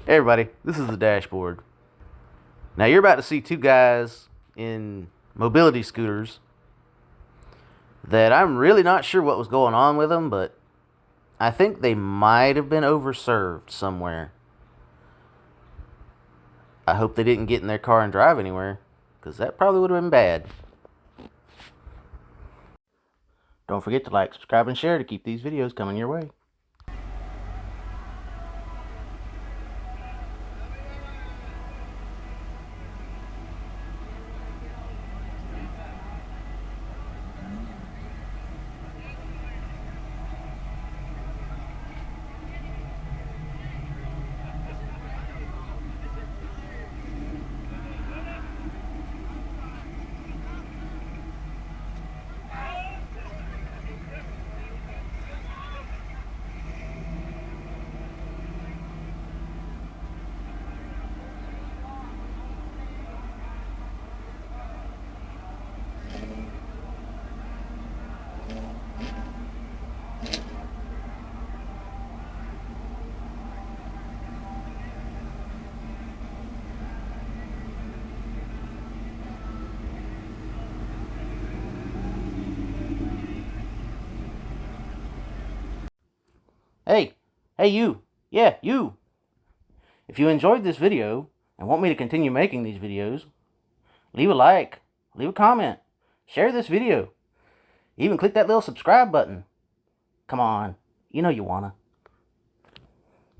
Hey everybody, this is the dashboard. Now you're about to see two guys in mobility scooters that I'm really not sure what was going on with them, but I think they might have been overserved somewhere. I hope they didn't get in their car and drive anywhere, because that probably would have been bad. Don't forget to like, subscribe, and share to keep these videos coming your way. Hey you, yeah, you. If you enjoyed this video and want me to continue making these videos, leave a like, leave a comment, share this video, even click that little subscribe button. Come on, you know you wanna.